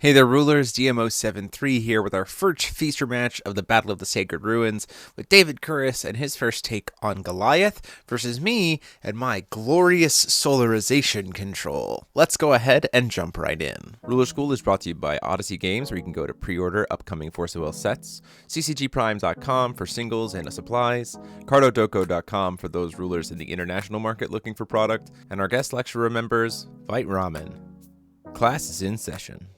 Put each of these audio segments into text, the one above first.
Hey there, rulers. DMO73 here with our first feature match of the Battle of the Sacred Ruins with David Kuras and his first take on Goliath versus me and my glorious Solarization control. Let's go ahead and jump right in. Ruler School is brought to you by Odyssey Games, where you can go to pre-order upcoming Force of Will sets, ccgprime.com for singles and supplies, cardodoko.com for those rulers in the international market looking for product, and our guest lecturer members, Vite Ramen. Class is in session.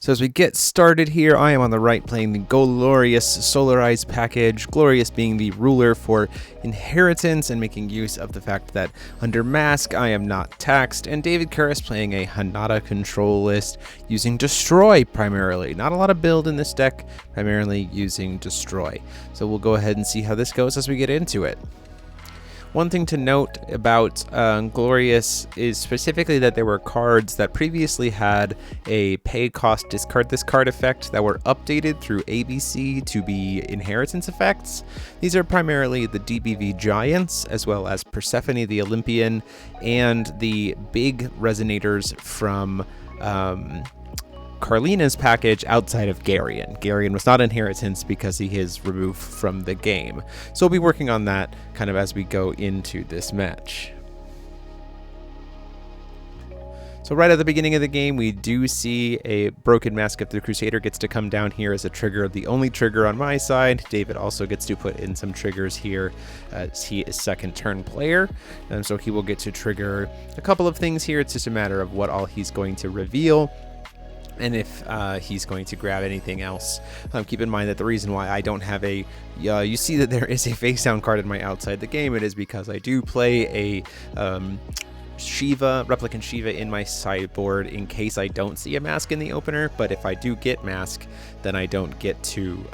So as we get started here, I am on the right playing the Glorious Solarized package, Glorious being the ruler for inheritance and making use of the fact that under Mask I am not taxed, and David Kuras playing a Hanada control list using Destroy primarily. Not a lot of build in this deck, primarily using Destroy. So we'll go ahead and see how this goes as we get into it. One thing to note about Glorious is specifically that there were cards that previously had a pay cost discard this card effect that were updated through ABC to be inheritance effects. These are primarily the DBV Giants, as well as Persephone the Olympian, and the big resonators from Carlina's package outside of Garion. Garion was not inheritance because he is removed from the game. So we'll be working on that kind of as we go into this match. So right at the beginning of the game, we do see a Broken Mask of the Crusader gets to come down here as a trigger, the only trigger on my side. David also gets to put in some triggers here as he is second turn player. And so he will get to trigger a couple of things here. It's just a matter of what all he's going to reveal, and if he's going to grab anything else. Keep in mind that the reason why I don't have a, you see that there is a face down card in my outside the game, it is because I do play a Shiva, Replicant Shiva in my sideboard in case I don't see a Mask in the opener, but if I do get Mask, then I don't get to,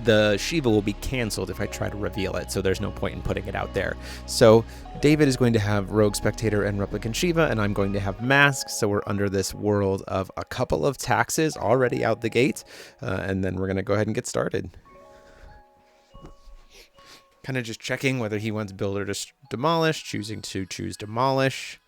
the Shiva will be cancelled if I try to reveal it, so there's no point in putting it out there. So David is going to have Rogue Spectator and Replicant Shiva, and I'm going to have Mask, so we're under this world of a couple of taxes already out the gate, and then we're going to go ahead and get started. Kind of just checking whether he wants Build or Demolish, choosing to choose Demolish.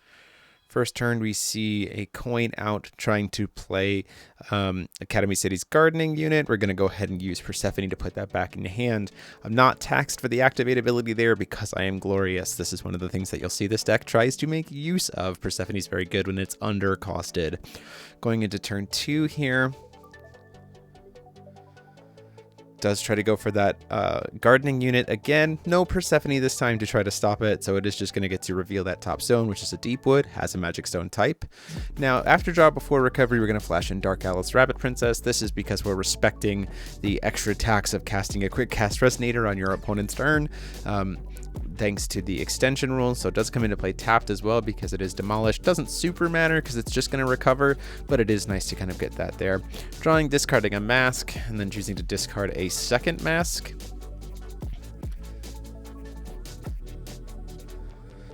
First turn, we see a coin out trying to play Academy City's Gardening Unit. We're going to go ahead and use Persephone to put that back in hand. I'm not taxed for the activate ability there because I am Glorious. This is one of the things that you'll see this deck tries to make use of. Persephone is very good when it's undercosted. Going into turn 2 here. Does try to go for that Gardening Unit again. No Persephone this time to try to stop it, so it is just going to get to reveal that top stone, which is a Deepwood, has a Magic Stone type. Now, after draw before recovery, we're going to flash in Dark Alice Rabbit Princess. This is because we're respecting the extra tax of casting a quick cast Resonator on your opponent's turn. Thanks to the extension rule, so it does come into play tapped as well because it is demolished. Doesn't super matter because it's just going to recover, but it is nice to kind of get that there. Drawing, discarding a Mask, and then choosing to discard a second Mask.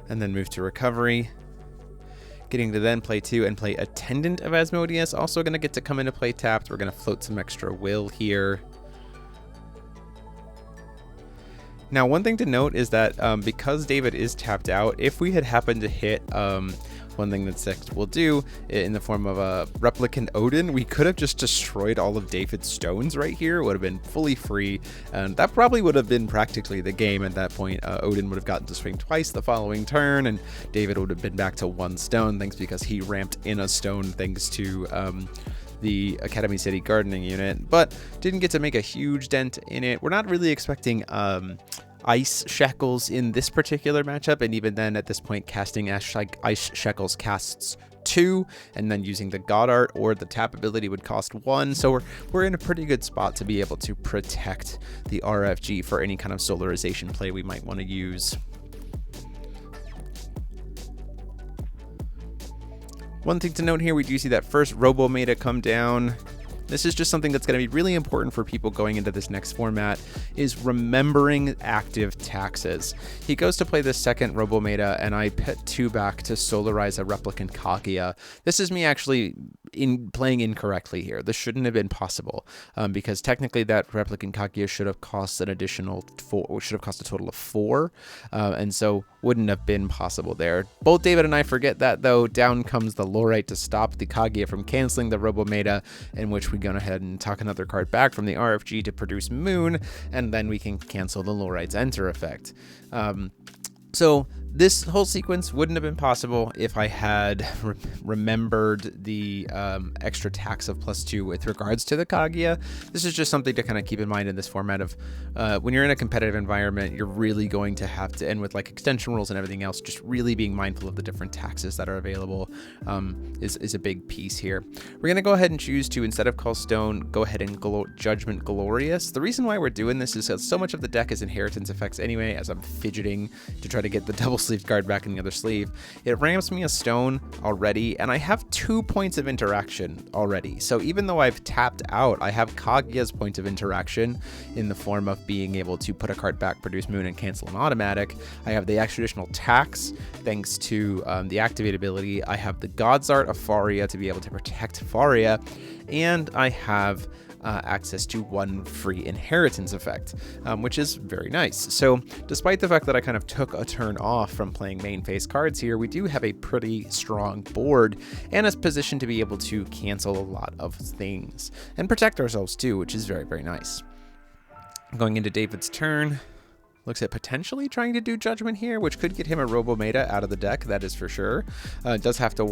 And then move to recovery. Getting to then play 2 and play Attendant of Asmodeus. Also going to get to come into play tapped. We're going to float some extra will here. Now, one thing to note is that because David is tapped out, if we had happened to hit one thing that Zack will do in the form of a Replicant Odin, we could have just destroyed all of David's stones right here. It would have been fully free, and that probably would have been practically the game at that point. Odin would have gotten to swing twice the following turn, and David would have been back to 1 stone, thanks because he ramped in a stone thanks to the Academy City Gardening Unit, but didn't get to make a huge dent in it. We're not really expecting Ice Shackles in this particular matchup, and even then at this point casting Ice Shackles casts 2, and then using the God Art or the tap ability would cost 1, so we're in a pretty good spot to be able to protect the RFG for any kind of Solarization play we might want to use. One thing to note here, we do see that first Robo Meta come down. This is just something that's going to be really important for people going into this next format, is remembering active taxes. He goes to play the second Robo-Meta, and I put 2 back to Solarize a Replicant Kaguya. This is me actually in playing incorrectly here. This shouldn't have been possible because technically that replicant Kaguya should have cost an additional 4, should have cost a total of 4, and so wouldn't have been possible there. Both David and I forget that though. Down comes the Lorite to stop the Kaguya from canceling the Robometa, in which we go ahead and tuck another card back from the RFG to produce Moon, and then we can cancel the Lorite's Enter effect. So this whole sequence wouldn't have been possible if I had remembered the extra tax of +2 with regards to the Kaguya. This is just something to kind of keep in mind in this format of when you're in a competitive environment, you're really going to have to, and with like extension rules and everything else, just really being mindful of the different taxes that are available is a big piece here. We're going to go ahead and choose to, instead of Call Stone, go ahead and Judgment Glorious. The reason why we're doing this is that so much of the deck is inheritance effects anyway, as I'm fidgeting to try to get the double sleeve card back in the other sleeve. It ramps me a stone already, and I have 2 points of interaction already. So even though I've tapped out, I have Kaguya's point of interaction in the form of being able to put a card back, produce Moon, and cancel an automatic. I have the extra tax thanks to the activate ability. I have the God's Art of Faria to be able to protect Faria, and I have access to 1 free inheritance effect, which is very nice. So despite the fact that I kind of took a turn off from playing main phase cards here, we do have a pretty strong board and a position to be able to cancel a lot of things and protect ourselves too, which is very, very nice. Going into David's turn, looks at potentially trying to do Judgment here, which could get him a Robometa out of the deck, that is for sure. Does have to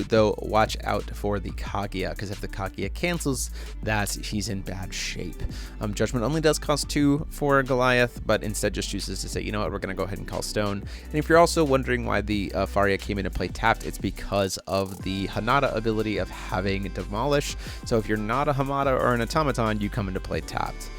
though watch out for the Kaguya, because if the Kaguya cancels that, he's in bad shape. Judgment only does cost 2 for Goliath, but instead just chooses to say, you know what, we're going to go ahead and call Stone. And if you're also wondering why the Faria came into play tapped, it's because of the Hanada ability of having Demolish. So if you're not a Hamada or an Automaton, you come into play tapped.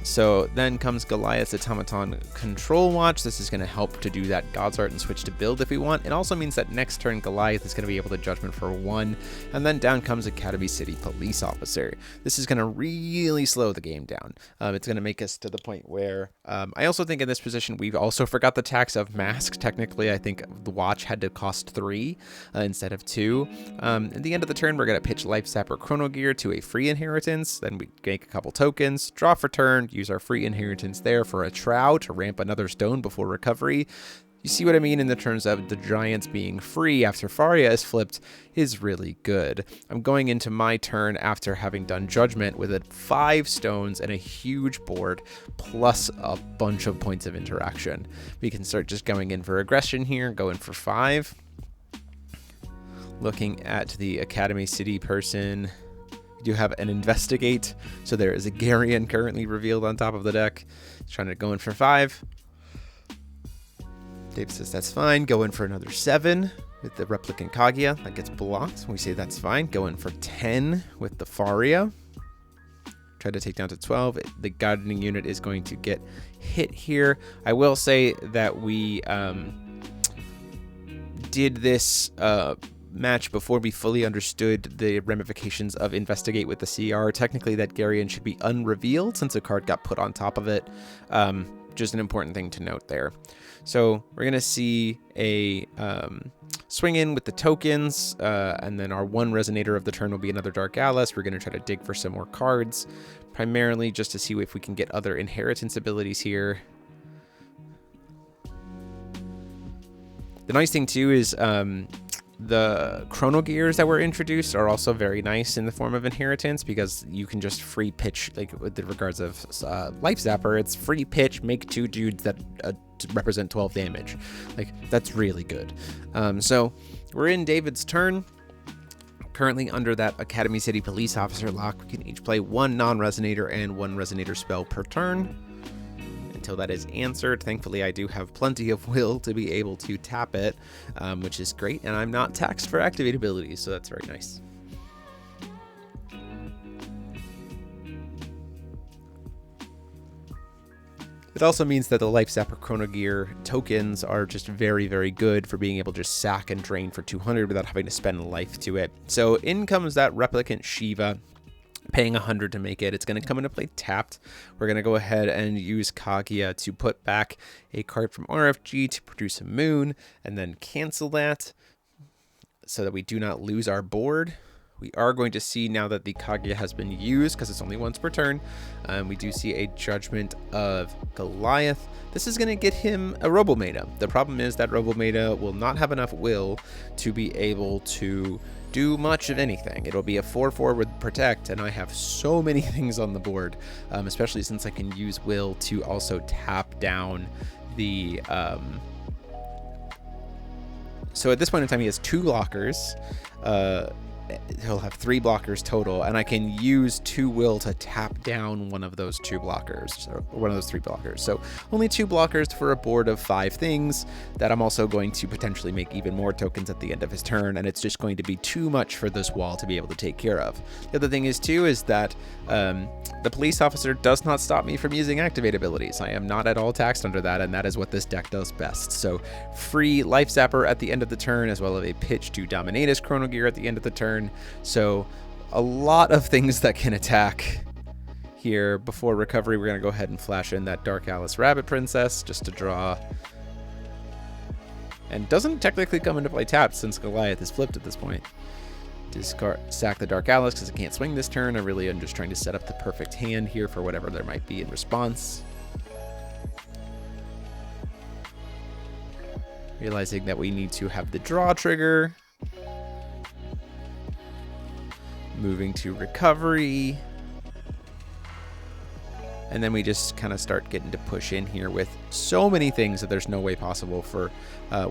So then comes Goliath's Automaton Control Watch. This is going to help to do that God's Art and switch to build if we want. It also means that next turn Goliath is going to be able to Judgment for 1, and then down comes Academy City Police Officer. This is going to really slow the game down. It's going to make us to the point where I also think in this position we've also forgot the tax of Mask. Technically, I think the watch had to cost 3 instead of 2. At the end of the turn, we're going to pitch Life Sap or Chrono Gear to a free inheritance. Then we make a couple tokens, draw for turn, use our free inheritance there for a Trow to ramp another stone before recovery. You see what I mean in the terms of the Giants being free after Faria is flipped is really good. I'm going into my turn after having done Judgment with 5 stones and a huge board plus a bunch of points of interaction. We can start just going in for aggression here, going for 5. Looking at the Academy City person, do have an Investigate, so there is a Garion currently revealed on top of the deck. He's trying to go in for 5. Dave says that's fine. Go in for another 7 with the Replicant Kaguya. That gets blocked. We say that's fine. Go in for 10 with the Faria. Try to take down to 12. The Gardening unit is going to get hit here. I will say that we did this match before we fully understood the ramifications of Investigate with the CR. Technically, that Garion should be unrevealed since a card got put on top of it. Just an important thing to note there. So we're going to see a swing in with the tokens, and then our 1 Resonator of the turn will be another Dark Alice. We're going to try to dig for some more cards, primarily just to see if we can get other inheritance abilities here. The nice thing too is the Chrono Gears that were introduced are also very nice in the form of inheritance, because you can just free pitch, like with the regards of Life Zapper, it's free pitch, make 2 dudes that represent 12 damage. Like, that's really good. So we're in David's turn. Currently under that Academy City Police Officer lock, we can each play 1 non-Resonator and 1 Resonator spell per turn. Until that is answered. Thankfully, I do have plenty of will to be able to tap it, which is great, and I'm not taxed for activate abilities, so that's very nice. It also means that the Life Zapper Chrono Gear tokens are just very, very good for being able to just sack and drain for 200 without having to spend life to it. So in comes that Replicant Shiva, paying 100 to make it. It's going to come into play tapped. We're going to go ahead and use Kaguya to put back a card from RFG to produce a Moon, and then cancel that. so that we do not lose our board. We are going to see now that the Kaguya has been used, because it's only once per turn. We do see a Judgment of Goliath. This is going to get him a Robometa. The problem is that Robometa will not have enough will to be able to do much of anything. It'll be a 4/4 with Protect, and I have so many things on the board, especially since I can use will to also tap down the... So at this point in time, he has 2 blockers. He'll have 3 blockers total, and I can use 2 will to tap down one of those 2 blockers, or one of those 3 blockers. So only 2 blockers for a board of 5 things that I'm also going to potentially make even more tokens at the end of his turn, and it's just going to be too much for this wall to be able to take care of. The other thing is too is that the police officer does not stop me from using activate abilities. I am not at all taxed under that, and that is what this deck does best. So free Life Zapper at the end of the turn, as well as a pitch to Dominatus Chrono Gear at the end of the turn. So a lot of things that can attack here. Before recovery, we're going to go ahead and flash in that Dark Alice Rabbit Princess just to draw. And doesn't technically come into play tapped since Goliath is flipped at this point. Sack the Dark Alice because I can't swing this turn. I really am just trying to set up the perfect hand here for whatever there might be in response. Realizing that we need to have the draw trigger. Moving to recovery. And then we just kind of start getting to push in here with so many things that there's no way possible for,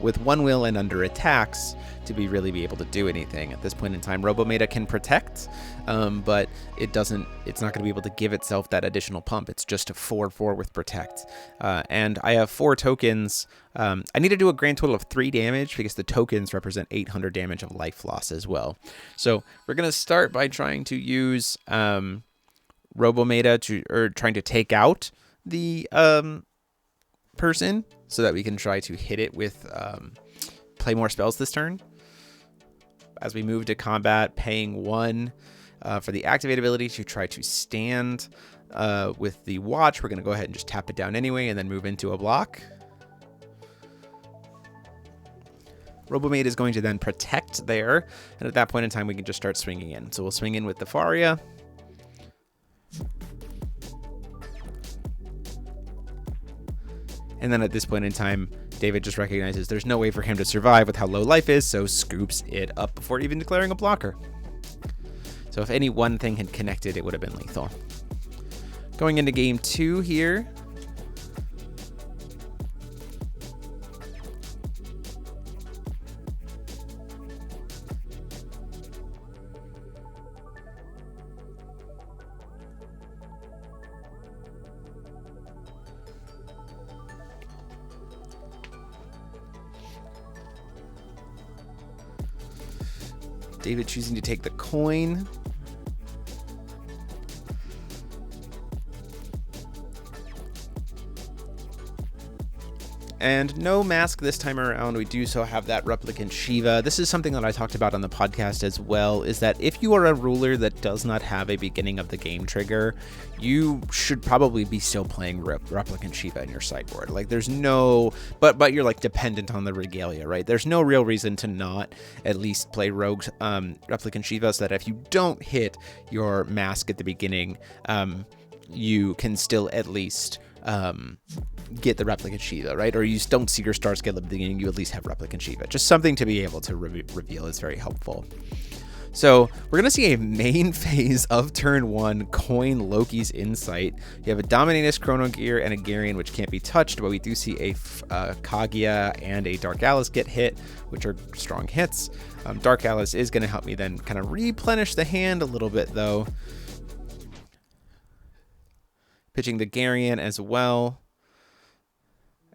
with 1 will and under attacks, to really be able to do anything. At this point in time, Robometa can protect, but it's not going to be able to give itself that additional pump. It's just a 4/4 with protect. And I have 4 tokens. I need to do a grand total of 3 damage because the tokens represent 800 damage of life loss as well. So we're going to start by trying to use Robometa trying to take out the person so that we can try to hit it with play more spells this turn. As we move to combat, paying 1 for the activate ability to try to stand with the watch. We're going to go ahead and just tap it down anyway and then move into a block. Robometa is going to then protect there, and at that point in time we can just start swinging in. So we'll swing in with the Faria. And then at this point in time, David just recognizes there's no way for him to survive with how low life is, so scoops it up before even declaring a blocker. So if any one thing had connected, it would have been lethal. Going into game 2 here. David choosing to take the coin. And no mask this time around. We do so have that Replicant Shiva. This is something that I talked about on the podcast as well, is that if you are a ruler that does not have a beginning of the game trigger, you should probably be still playing Replicant Shiva in your sideboard. Like there's no, but you're like dependent on the regalia, right? There's no real reason to not at least play Rogue Replicant Shiva, so that if you don't hit your mask at the beginning, you can still at least get the Replicant Shiva, right? Or you don't see your star scale at the beginning, you at least have Replicant Shiva. Just something to be able to reveal is very helpful. So we're going to see a main phase of turn 1 coin Loki's Insight. You have a Dominatus Chrono Gear and a Garion, which can't be touched, but we do see a Kaguya and a Dark Alice get hit, which are strong hits. Dark Alice is going to help me then kind of replenish the hand a little bit, though. Pitching the Garion as well.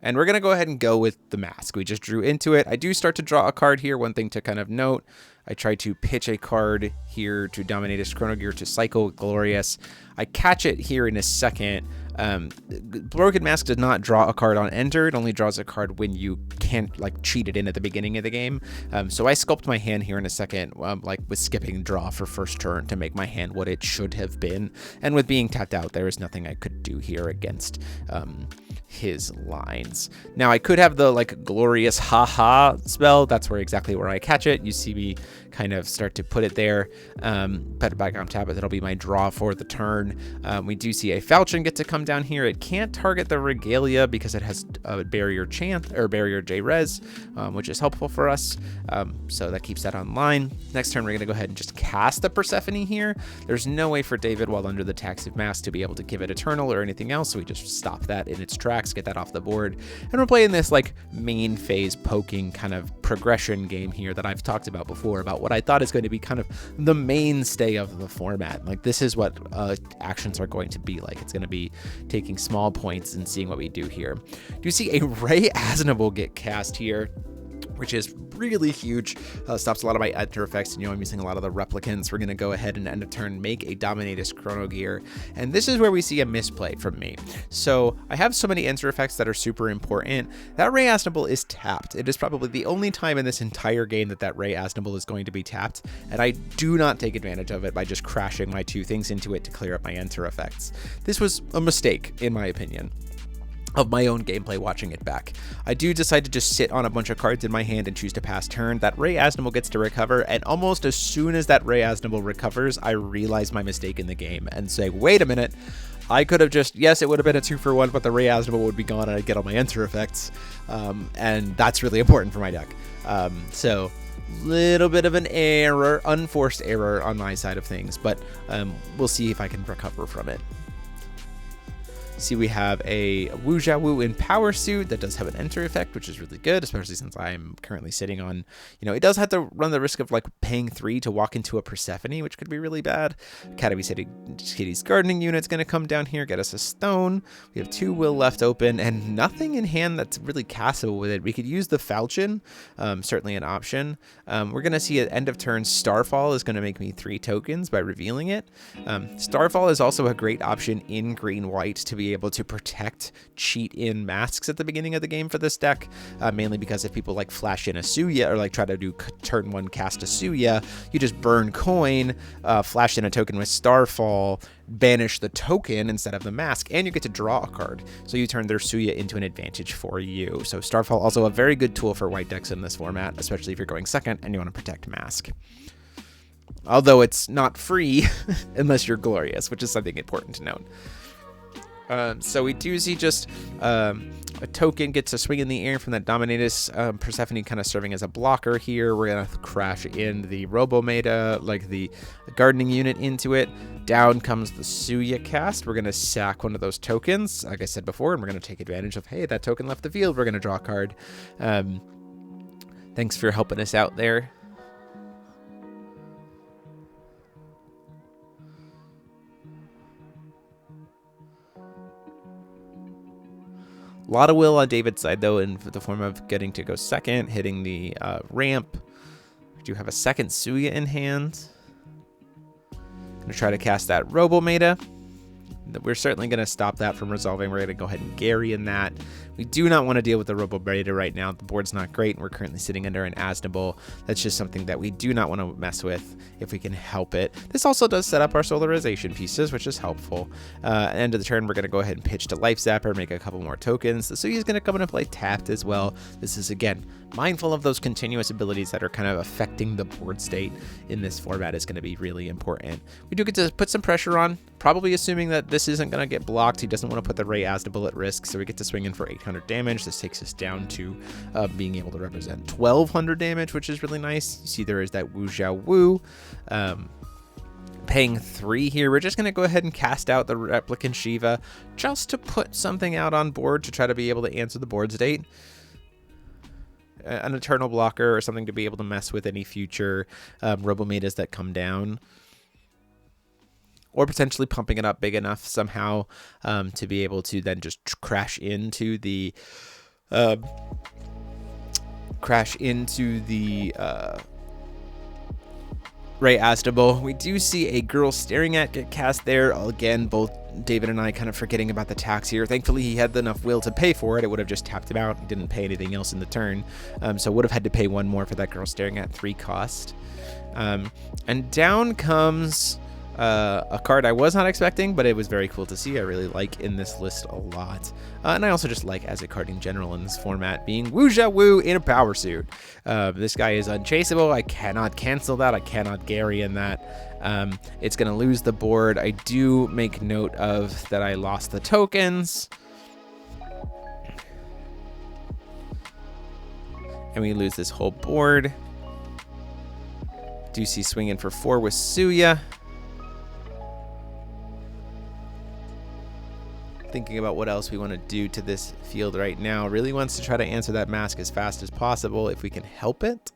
And we're going to go ahead and go with the mask. We just drew into it. I do start to draw a card here. One thing to kind of note, I try to pitch a card here to Dominatus Chrono Gear to Cycle Glorious. I catch it here in a second, Broken Mask does not draw a card on enter. It only draws a card when you can't like cheat it in at the beginning of the game. So I sculpt my hand here in a second, like with skipping draw for first turn to make my hand what it should have been. And with being tapped out, there is nothing I could do here against his lines. Now I could have the like glorious haha spell. That's exactly where I catch it. You see me kind of start to put it there, put it back on tap, but that'll be my draw for the turn. We do see a falchion get to come down here. It can't target the regalia because it has a barrier chant or barrier J-res, which is helpful for us. So that keeps that online. Next turn, we're going to go ahead and just cast the Persephone here. There's no way for David while under the Tax of Mask to be able to give it Eternal or anything else. So we just stop that in its tracks, get that off the board. And we're playing this like main phase poking kind of progression game here that I've talked about before, about what I thought is going to be kind of the mainstay of the format. Like this is what actions are going to be like. It's going to be taking small points and seeing what we do here. Do you see a Ray Asnable get cast here, which is really huge. Stops a lot of my enter effects, and I'm using a lot of the replicants. We're going to go ahead and end of turn make a Dominatus Chrono Gear, and this is where we see a misplay from me. So I have so many enter effects that are super important. That Ray Asnable is tapped. It is probably the only time in this entire game that Ray Asnable is going to be tapped, and I do not take advantage of it by just crashing my two things into it to clear up my enter effects. This was a mistake, in my opinion, of my own gameplay watching it back. I do decide to just sit on a bunch of cards in my hand and choose to pass turn. That Ray Asnable gets to recover, and almost as soon as that Ray Asnable recovers, I realize my mistake in the game and say, wait a minute, I could have just, yes, it would have been a 2-for-1, but the Ray Asnable would be gone and I'd get all my enter effects. And that's really important for my deck. So little bit of an error, unforced error on my side of things, but we'll see if I can recover from it. See, we have a Wujiawoo in Power Suit that does have an enter effect, which is really good, especially since I'm currently sitting on, it does have to run the risk of like paying 3 to walk into a Persephone, which could be really bad. Academy City's Gardening Unit's going to come down here, get us a stone. We have 2 will left open and nothing in hand that's really castable with it. We could use the Falchion, certainly an option. We're going to see at end of turn, Starfall is going to make me 3 tokens by revealing it. Starfall is also a great option in green-white to be able to protect cheat in masks at the beginning of the game for this deck, mainly because if people like flash in a Suya or like try to do turn 1 cast a Suya, you just burn coin, flash in a token with Starfall, banish the token instead of the mask, and you get to draw a card. So you turn their Suya into an advantage for you. So Starfall also a very good tool for white decks in this format, especially if you're going second and you want to protect mask. Although it's not free unless you're glorious, which is something important to note. So we do see just a token gets a swing in the air from that Dominatus, Persephone kind of serving as a blocker here. We're going to crash in the Robometa, like the gardening unit into it. Down comes the Suya cast. We're going to sack one of those tokens, like I said before, and we're going to take advantage of, hey, that token left the field. We're going to draw a card. Thanks for helping us out there. A lot of will on David's side, though, in the form of getting to go second, hitting the ramp. We do have a second Suya in hand. Going to try to cast that Robometa. We're certainly going to stop that from resolving. We're going to go ahead and Gary in that. We do not want to deal with the Robometa right now. The board's not great, and we're currently sitting under an Asnable. That's just something that we do not want to mess with if we can help it. This also does set up our Solarization pieces, which is helpful. End of the turn, we're going to go ahead and pitch to Life Zapper, make a couple more tokens. The Suya's going to come in and play tapped as well. This is, again, mindful of those continuous abilities that are kind of affecting the board state in this format is going to be really important. We do get to put some pressure on, probably assuming that this isn't going to get blocked. He doesn't want to put the Ray Asnable at risk, so we get to swing in for 800 damage. This takes us down to being able to represent 1200 damage, which is really nice. You see there is that Wujiawoo. Paying 3 here. We're just going to go ahead and cast out the Replicant Shiva just to put something out on board to try to be able to answer the board state. An Eternal Blocker or something to be able to mess with any future Robometas that come down. Or potentially pumping it up big enough somehow to be able to then just crash into the Ray Astable. We do see a girl staring at get cast there. Again, both David and I kind of forgetting about the tax here. Thankfully, he had enough will to pay for it. It would have just tapped him out. He didn't pay anything else in the turn. So would have had to pay one more for that girl staring at 3 cost. And down comes a card I was not expecting, but it was very cool to see. I really like in this list a lot. And I also just like as a card in general in this format being Wuja Wu in a power suit. This guy is unchaseable. I cannot cancel that. I cannot Gary in that. It's going to lose the board. I do make note of that I lost the tokens. And we lose this whole board. Do see swinging for 4 with Suya. Thinking about what else we want to do to this field right now. Really wants to try to answer that mask as fast as possible if we can help it.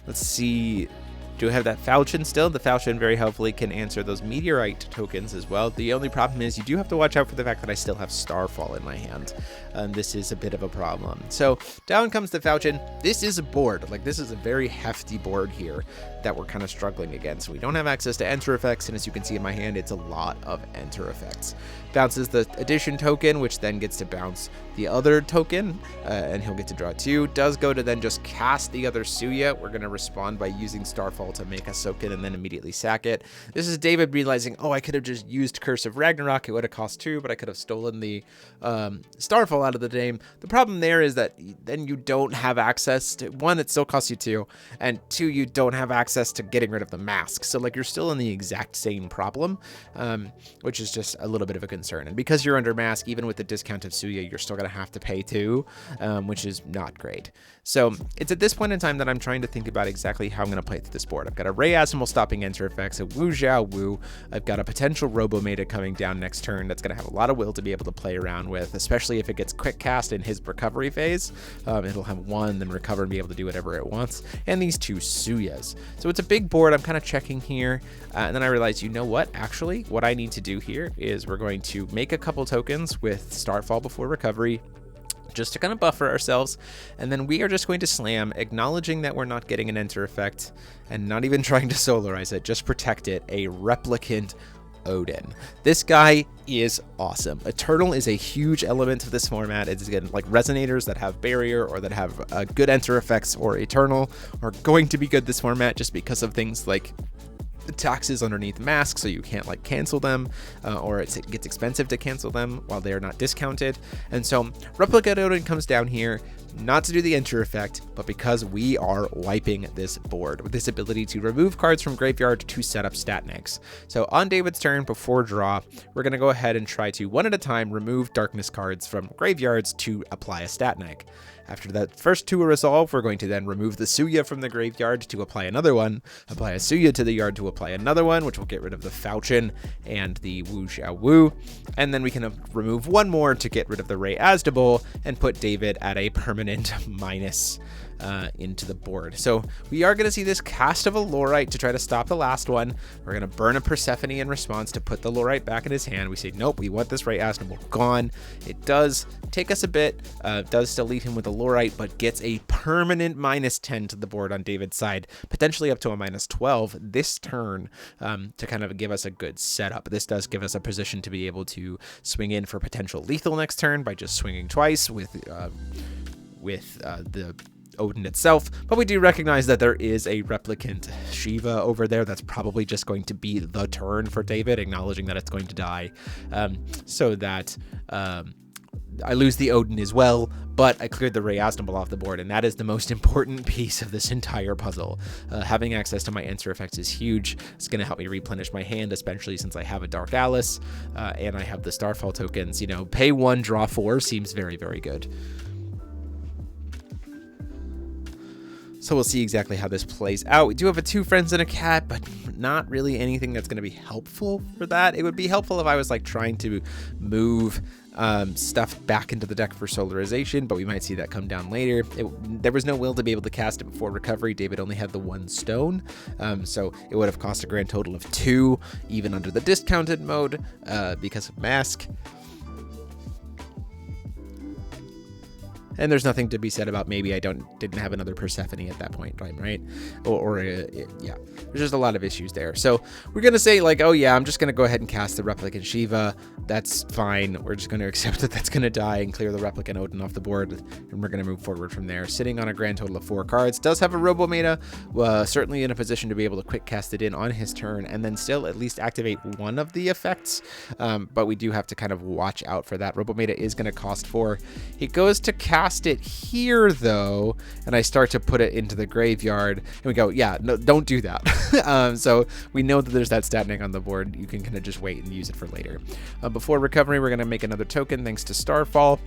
Let's see. Do we have that falchion still? The falchion very helpfully can answer those meteorite tokens as well. The only problem is you do have to watch out for the fact that I still have Starfall in my hand. This is a bit of a problem. So down comes the falchion. This is a board. Like, this is a very hefty board here that we're kind of struggling against. We don't have access to enter effects, and as you can see in my hand, it's a lot of enter effects. Bounces the addition token, which then gets to bounce the other token, and he'll get to draw 2. Does go to then just cast the other Suya. We're going to respond by using Starfall to make us soak it and then immediately sack it. This is David realizing, oh, I could have just used Curse of Ragnarok. It would have cost 2, but I could have stolen the Starfall out of the game. The problem there is that then you don't have access to, 1, it still costs you 2, and 2, you don't have access to getting rid of the mask. So like you're still in the exact same problem, which is just a little bit of a concern. And because you're under mask, even with the discount of Suya, you're still going to have to pay 2, which is not great. So it's at this point in time that I'm trying to think about exactly how I'm going to play through this board. I've got a Ray Asimal stopping enter effects, a Wu Zhao Wu. I've got a potential Robometa coming down next turn that's going to have a lot of will to be able to play around with, especially if it gets quick cast in his recovery phase. It'll have 1, then recover and be able to do whatever it wants. And these 2 Suyas. So it's a big board. I'm kind of checking here. And then I realized, you know what? Actually, what I need to do here is we're going to make a couple tokens with Starfall before recovery, just to kind of buffer ourselves, and then we are just going to slam, acknowledging that we're not getting an enter effect and not even trying to solarize it, just protect it, a replicant Odin. This guy is awesome. Eternal is a huge element of this format. It's again like resonators that have barrier or that have good enter effects, or Eternal are going to be good this format just because of things like the taxes underneath masks, so you can't like cancel them, or it gets expensive to cancel them while they are not discounted. And so Replicate Odin comes down here, not to do the enter effect, but because we are wiping this board with this ability to remove cards from graveyard to set up stat negs. So on David's turn before draw, we're going to go ahead and try to 1 at a time remove darkness cards from graveyards to apply a stat neg. After that first 2 are resolved, we're going to then remove the Suya from the graveyard to apply another one, apply a Suya to the yard to apply another one, which will get rid of the Falchion and the Wu Xiao Wu, and then we can remove 1 more to get rid of the Ray Asdabul and put David at a permanent minus into the board. So we are going to see this cast of a Lorite to try to stop the last one. We're going to burn a Persephone in response to put the Lorite back in his hand. We say, nope, we want this Ray Asdabul gone. It does take us a bit, does still leave him with a Lorite, but gets a permanent -10 to the board on David's side, potentially up to a -12 this turn, to kind of give us a good setup. This does give us a position to be able to swing in for potential lethal next turn by just swinging twice with the Odin itself, but we do recognize that there is a replicant Shiva over there. That's probably just going to be the turn for David, acknowledging that it's going to die, so that I lose the Odin as well, but I cleared the Ray Asdabul off the board, and that is the most important piece of this entire puzzle. Having access to my enter effects is huge. It's going to help me replenish my hand, especially since I have a Dark Alice, and I have the Starfall tokens. You know, pay 1, draw 4 seems very, very good. So we'll see exactly how this plays out. We do have a 2 friends and a cat, but not really anything that's going to be helpful for that. It would be helpful if I was like trying to move stuff back into the deck for Solarization, but we might see that come down later. There was no will to be able to cast it before recovery. David only had the 1 stone, so it would have cost a grand total of 2, even under the discounted mode, because of Mask. And there's nothing to be said about maybe I didn't have another Persephone at that point in time, right? Yeah, there's just a lot of issues there. So we're going to say like, oh yeah, I'm just going to go ahead and cast the Replicant Shiva. That's fine. We're just going to accept that that's going to die and clear the Replicant Odin off the board. And we're going to move forward from there. Sitting on a grand total of 4 cards. Does have a Robometa, certainly in a position to be able to quick cast it in on his turn and then still at least activate one of the effects. But we do have to kind of watch out for that. Robometa is going to cost 4. He goes to cast it here though, and I start to put it into the graveyard, and we go, yeah, no, don't do that. So we know that there's that stat on the board. You can kind of just wait and use it for later. Before recovery, we're going to make another token thanks to Starfall.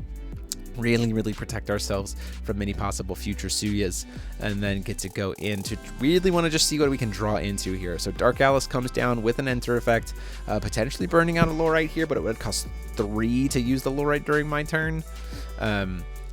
Really protect ourselves from any possible future Suyas, and then get to go into really want to just see what we can draw into here. So Dark Alice comes down with an enter effect, potentially burning out a Lorite here, but it would cost 3 to use the Lorite during my turn.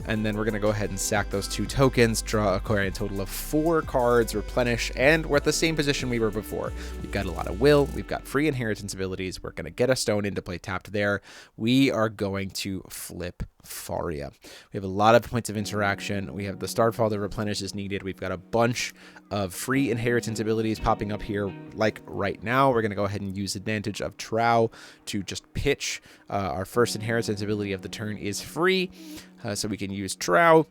And then we're going to go ahead and sack those 2 tokens, draw a total of 4 cards, replenish, and we're at the same position we were before. We've got a lot of will, we've got free inheritance abilities, we're going to get a stone into play tapped there. We are going to flip Faria. We have a lot of points of interaction. We have the Starfall that replenishes needed. We've got a bunch of free inheritance abilities popping up here like right now. We're going to go ahead and use advantage of Trow to just pitch. Our first inheritance ability of the turn is free, so we can use Trow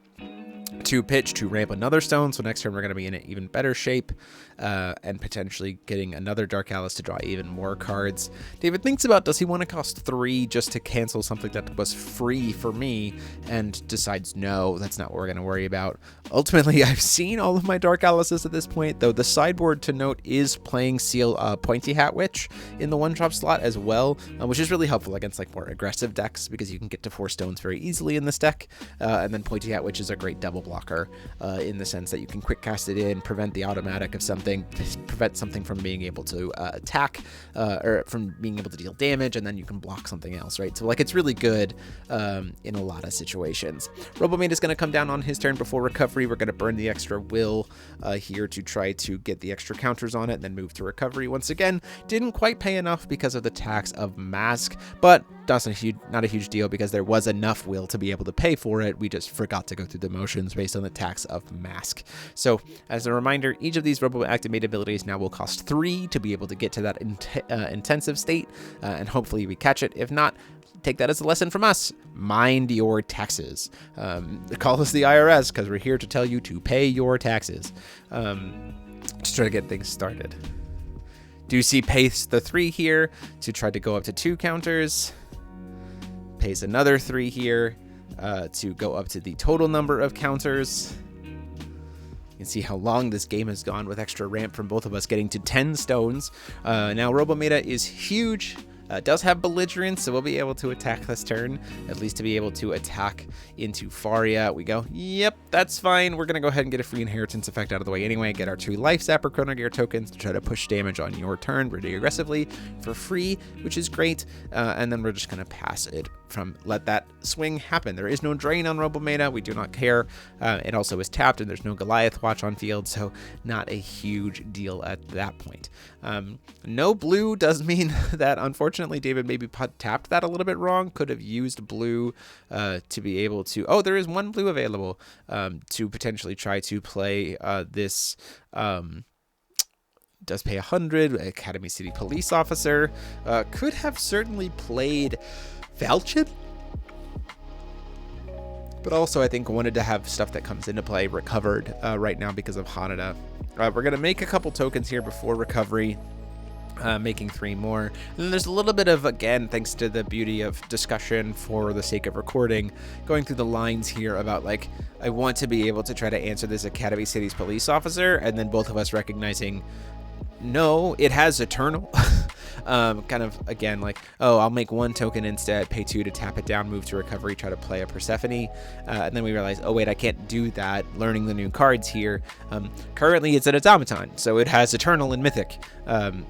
to pitch to ramp another stone. So next turn we're going to be in an even better shape, and potentially getting another Dark Alice to draw even more cards. David thinks about, does he want to cost 3 just to cancel something that was free for me, and decides no, that's not what we're going to worry about. Ultimately, I've seen all of my Dark Alices at this point, though the sideboard to note is playing Seal Pointy Hat Witch in the 1-drop slot as well, which is really helpful against like more aggressive decks because you can get to 4 stones very easily in this deck. And then Pointy Hat Witch is a great double blocker in the sense that you can quick cast it in, prevent the automatic of something, prevent something from being able to attack, or from being able to deal damage, and then you can block something else, right? So like it's really good in a lot of situations. Robometa is going to come down on his turn before recovery. We're going to burn the extra will here to try to get the extra counters on it, and then move to recovery. Once again, didn't quite pay enough because of the tax of Mask, but that's not a huge deal because there was enough will to be able to pay for it. We just forgot to go through the motions based on the tax of Mask. So as a reminder, each of these Robo Activate abilities now will cost 3 to be able to get to that intensive state, and hopefully we catch it. If not, take that as a lesson from us. Mind your taxes. Call us the IRS because we're here to tell you to pay your taxes. Just try to get things started. Do see pays the 3 here to try to go up to 2 counters. Pays another 3 here to go up to the total number of counters. You can see how long this game has gone with extra ramp from both of us getting to 10 stones. Now Robometa is huge. Does have belligerence, so we'll be able to attack this turn, at least to be able to attack into Faria. We go, yep, that's fine. We're going to go ahead and get a free inheritance effect out of the way anyway. Get our 2 life zapper Chrono Gear tokens to try to push damage on your turn really aggressively for free, which is great. And then we're just going to pass it from let that swing happen. There is no drain on Robometa. We do not care. It also is tapped, and there's no Goliath Watch on field, so not a huge deal at that point. No blue does mean that unfortunately David maybe tapped that a little bit wrong. Could have used blue to be able to, oh, there is 1 blue available to potentially try to play this does pay 100 Academy City Police Officer. Could have certainly played Falchion, but also I think wanted to have stuff that comes into play recovered right now because of Hanada. We're going to make a couple tokens here before recovery, making 3 more. And then there's a little bit of, again, thanks to the beauty of discussion for the sake of recording, going through the lines here about like, I want to be able to try to answer this Academy City's Police Officer, and then both of us recognizing no, it has Eternal. Kind of, again, like, oh, I'll make 1 token instead, pay 2 to tap it down, move to recovery, try to play a Persephone. And then we realize, oh, wait, I can't do that, learning the new cards here. Currently, it's an automaton, so it has Eternal and Mythic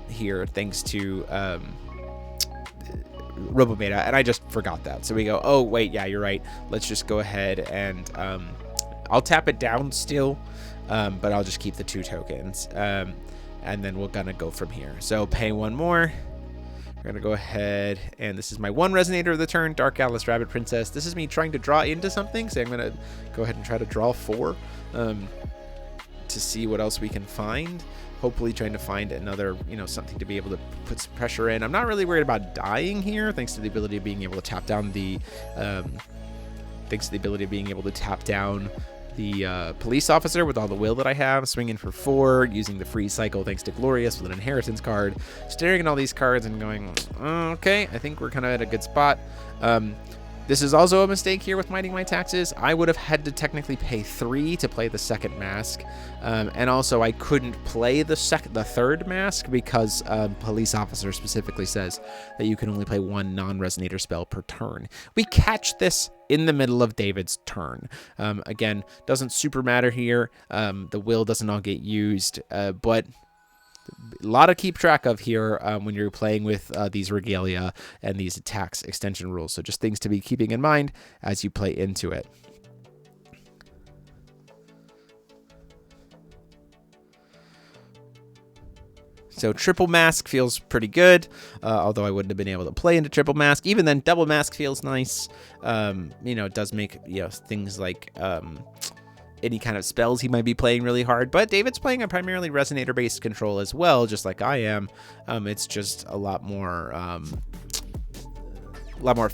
here, thanks to Robometa, and I just forgot that. So we go, oh, wait, yeah, you're right. Let's just go ahead and I'll tap it down still, but I'll just keep the 2 tokens. And then we're gonna go from here. So pay 1 more. We're gonna go ahead, and this is my 1 resonator of the turn, Dark Atlas Rabbit Princess. This is me trying to draw into something, so I'm gonna go ahead and try to draw 4 to see what else we can find. Hopefully trying to find another, you know, something to be able to put some pressure in. I'm not really worried about dying here, thanks to the ability of being able to tap down the, police officer with all the will that I have, swinging for 4, using the free cycle thanks to Glorious with an inheritance card, staring at all these cards and going, okay, I think we're kind of at a good spot. This is also a mistake here with Mighting My Taxes. I would have had to technically pay 3 to play the second mask, and also I couldn't play the third mask because Police Officer specifically says that you can only play 1 non-resonator spell per turn. We catch this in the middle of David's turn. Again, doesn't super matter here. The will doesn't all get used, but a lot to keep track of here when you're playing with these regalia and these attacks extension rules. So just things to be keeping in mind as you play into it. So triple mask feels pretty good, although I wouldn't have been able to play into triple mask. Even then, double mask feels nice. You know, it does make, you know, things like any kind of spells he might be playing really hard, but David's playing a primarily resonator-based control as well, just like I am. It's just a lot more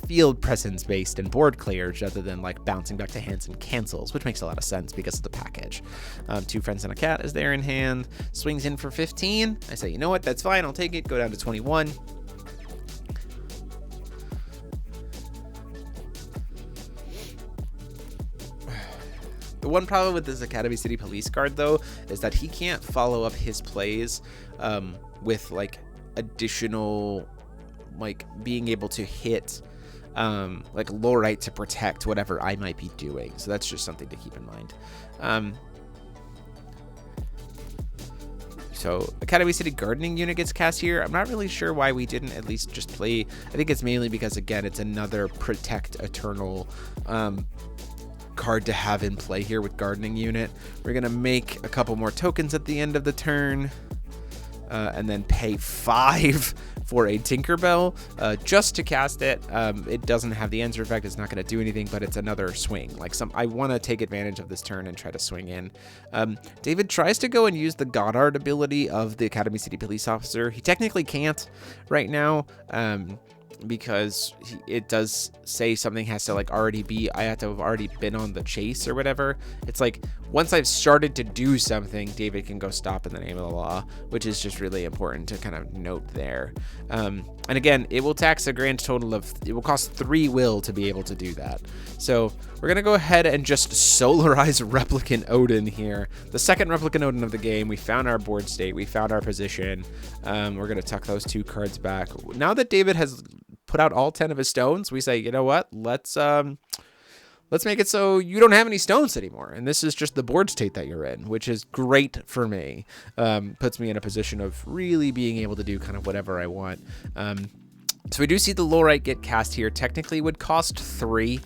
field presence based and board clears rather than like bouncing back to hands and cancels, which makes a lot of sense because of the package. 2 Friends and a Cat is there in hand, swings in for 15. I say, you know what, that's fine, I'll take it, go down to 21. The one problem with this Academy City Police card, though, is that he can't follow up his plays with, like, additional, like, being able to hit, like, Lorite to protect whatever I might be doing. So that's just something to keep in mind. So Academy City Gardening unit gets cast here. I'm not really sure why we didn't at least just play. I think it's mainly because, again, it's another Protect Eternal card to have in play here with Gardening Unit. We're gonna make a couple more tokens at the end of the turn, and then pay 5 for a Tinkerbell just to cast it. It doesn't have the answer effect, it's not gonna do anything, but it's another swing. Like, I want to take advantage of this turn and try to swing in. David tries to go and use the Goddard ability of the Academy City Police Officer. He technically can't right now, because it does say something has to like already be, I have to have already been on the chase or whatever. It's like once I've started to do something, David can go stop in the name of the law, which is just really important to kind of note there. And again, it will tax a grand total of, it will cost 3 will to be able to do that. So we're gonna go ahead and just solarize Replicant Odin here. The second Replicant Odin of the game. We found our board state, we found our position. We're gonna tuck those 2 cards back. Now that David has put out all 10 of his stones, we say, you know what, let's make it so you don't have any stones anymore, and this is just the board state that you're in, which is great for me. Puts me in a position of really being able to do kind of whatever I want. So we do see the Lorite get cast here. Technically would cost 3.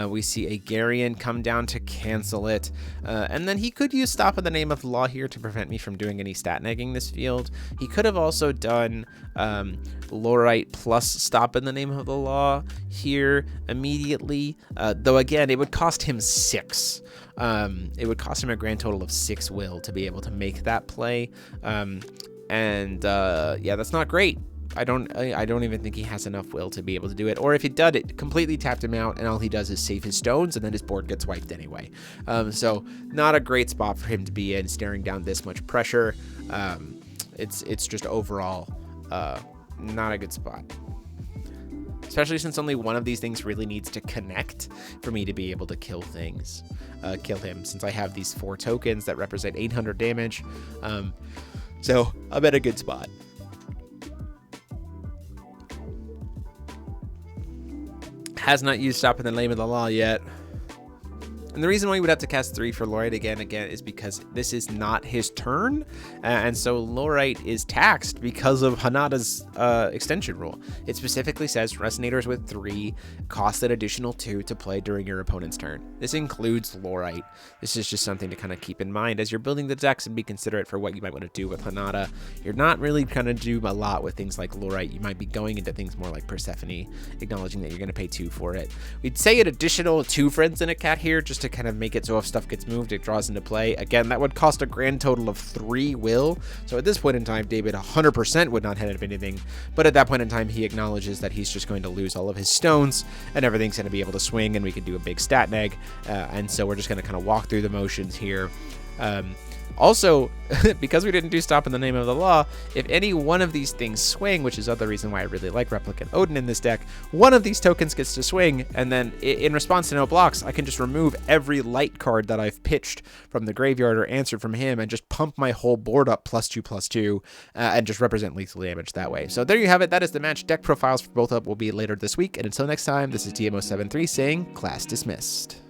We see a Garion come down to cancel it. And then he could use Stop in the Name of the Law here to prevent me from doing any stat negging this field. He could have also done Lorite plus Stop in the Name of the Law here immediately. Though again, it would cost him 6. It would cost him a grand total of 6 will to be able to make that play. Yeah, that's not great. I don't even think he has enough will to be able to do it. Or if he did, it completely tapped him out, and all he does is save his stones, and then his board gets wiped anyway. So not a great spot for him to be in, staring down this much pressure. It's just overall not a good spot. Especially since only one of these things really needs to connect for me to be able to kill him, since I have these 4 tokens that represent 800 damage. So I'm at a good spot. Has not used Stop in the Name of the Law yet. And the reason why you would have to cast 3 for Lorite again is because this is not his turn. And so Lorite is taxed because of Hanada's extension rule. It specifically says Resonators with 3 cost an additional 2 to play during your opponent's turn. This includes Lorite. This is just something to kind of keep in mind as you're building the decks and be considerate for what you might want to do with Hanada. You're not really going to do a lot with things like Lorite. You might be going into things more like Persephone, acknowledging that you're going to pay 2 for it. We'd say an additional 2 Friends in a Cat here just to kind of make it so if stuff gets moved, it draws into play. Again, that would cost a grand total of 3 will. So at this point in time, David 100% would not have anything. But at that point in time, he acknowledges that he's just going to lose all of his stones and everything's going to be able to swing and we can do a big stat neg. And so we're just going to kind of walk through the motions here. Also, because we didn't do Stop in the Name of the Law, if any one of these things swing, which is other reason why I really like Replicant Odin in this deck, one of these tokens gets to swing, and then in response to no blocks, I can just remove every light card that I've pitched from the graveyard or answered from him and just pump my whole board up +2/+2 and just represent lethal damage that way. So there you have it. That is the match. Deck profiles for both up will be later this week. And until next time, this is DMO73 saying class dismissed.